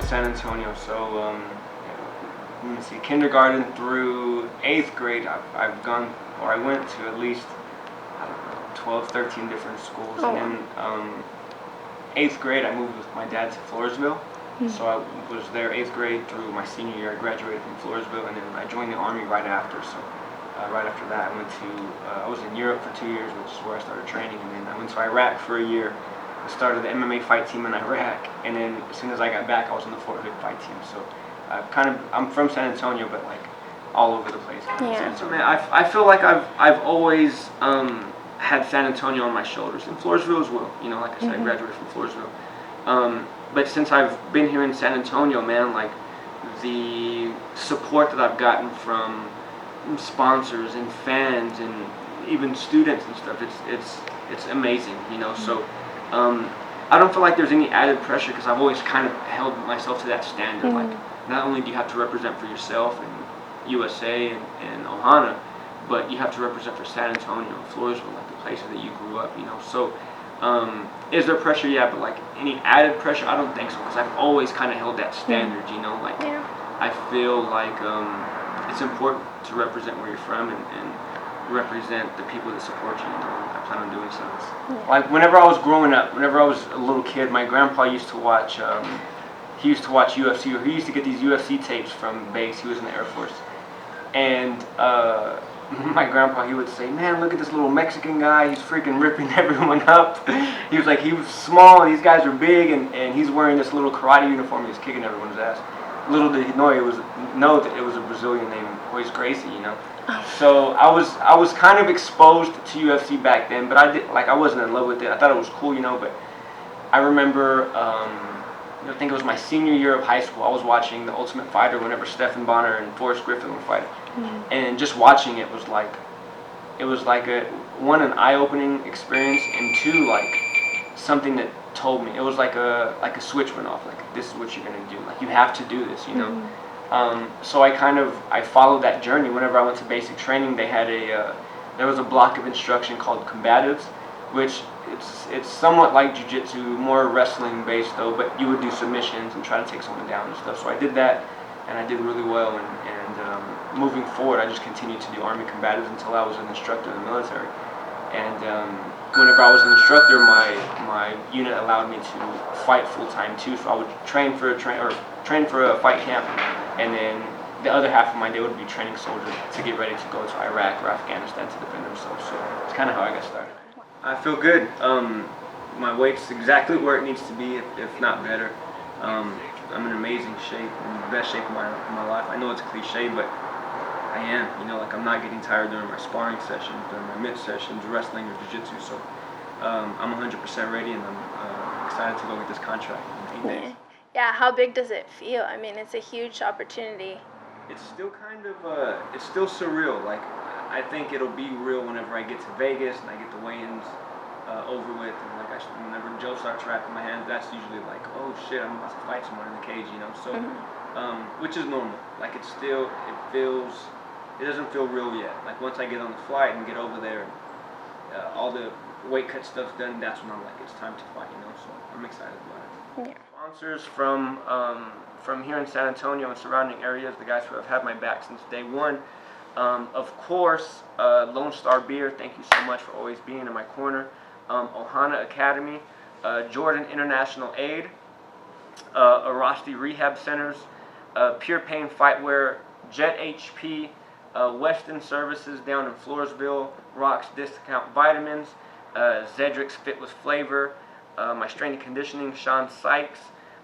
San Antonio, so let me see, kindergarten through 8th grade, I went to at least, I don't know, 12, 13 different schools. Oh. And then 8th grade, I moved with my dad to Floresville. So I was there 8th grade through my senior year. I graduated from Floresville, and then I joined the Army right after. So right after that, I was in Europe for 2 years, which is where I started training, and then I went to Iraq for a year. I started the MMA fight team in Iraq, and then as soon as I got back, I was on the Fort Hood fight team. So I'm from San Antonio, but like all over the place. Yeah. So man, I feel like I've always had San Antonio on my shoulders, and Floresville as well. You know, like I said, I graduated from Floresville. But since I've been here in San Antonio, man, like the support that I've gotten from sponsors and fans and even students and stuff, it's amazing. You know, so. I don't feel like there's any added pressure because I've always kind of held myself to that standard. Like, not only do you have to represent for yourself and USA and Ohana, but you have to represent for San Antonio, Floresville, like the places that you grew up, you know. So, is there pressure? Yeah, but like any added pressure, I don't think so because I've always kind of held that standard, you know. Like, I feel like it's important to represent where you're from and represent the people that support you, you know. I plan on doing so. Like whenever I was growing up, whenever I was a little kid, my grandpa used to watch UFC, or he used to get these UFC tapes from base. He was in the Air Force. And my grandpa, he would say, man, look at this little Mexican guy, he's freaking ripping everyone up. He was like, he was small, these guys are big, and he's wearing this little karate uniform, he's kicking everyone's ass. Little did he know that it was a Brazilian named Royce Gracie, you know. So I was kind of exposed to UFC back then, but I wasn't in love with it. I thought it was cool, you know. But I remember, I think it was my senior year of high school. I was watching The Ultimate Fighter whenever Stephen Bonner and Forrest Griffin were fighting, and just watching it was like an eye-opening experience, and two, like something that told me, it was like a switch went off. Like, this is what you're gonna do. Like, you have to do this, you know. So I followed that journey. Whenever I went to basic training, they had there was a block of instruction called combatives, which it's somewhat like jiu-jitsu, more wrestling based though, but you would do submissions and try to take someone down and stuff. So I did that, and I did really well, and moving forward, I just continued to do Army combatives until I was an instructor in the military. And whenever I was an instructor, my unit allowed me to fight full-time too, so I would train for a fight camp, and then the other half of my day would be training soldiers to get ready to go to Iraq or Afghanistan to defend themselves. So it's kind of how I got started. I feel good. My weight's exactly where it needs to be, if not better. I'm in amazing shape, in the best shape of my life. I know it's cliche, but I am. You know, like, I'm not getting tired during my sparring sessions, during my mid sessions, wrestling or jiu-jitsu. So I'm 100% ready, and I'm excited to go get this contract in 8 days. Yeah, how big does it feel? I mean, it's a huge opportunity. It's still kind of, it's still surreal. Like, I think it'll be real whenever I get to Vegas and I get the weigh-ins over with. And like, whenever Joe starts wrapping my hands, that's usually like, oh shit, I'm about to fight someone in the cage, you know. So, which is normal. Like, it doesn't feel real yet. Like, once I get on the flight and get over there, all the weight cut stuff's done, that's when I'm like, it's time to fight, you know. So I'm excited about it. Yeah. Sponsors from here in San Antonio and surrounding areas, the guys who have had my back since day one. Of course, Lone Star Beer, thank you so much for always being in my corner. Ohana Academy, Jordan International Aid, Arasti Rehab Centers, Pure Pain Fightwear, Jet HP, Weston Services down in Floresville, Rocks Discount Vitamins, Zedric's Fit with Flavor, my strength and conditioning, Sean Sykes,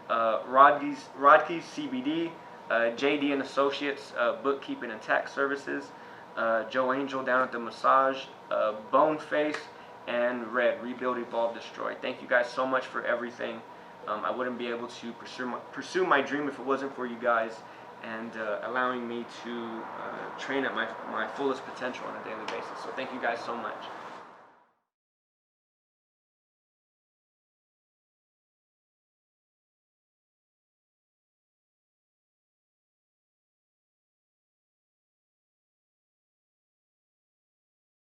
Rodkey's CBD, JD and Associates, bookkeeping and tax services, Joe Angel down at the massage, Boneface, and red, rebuild, evolve, destroy. Thank you guys so much for everything. I wouldn't be able to pursue my dream if it wasn't for you guys and allowing me to train at my fullest potential on a daily basis. So thank you guys so much.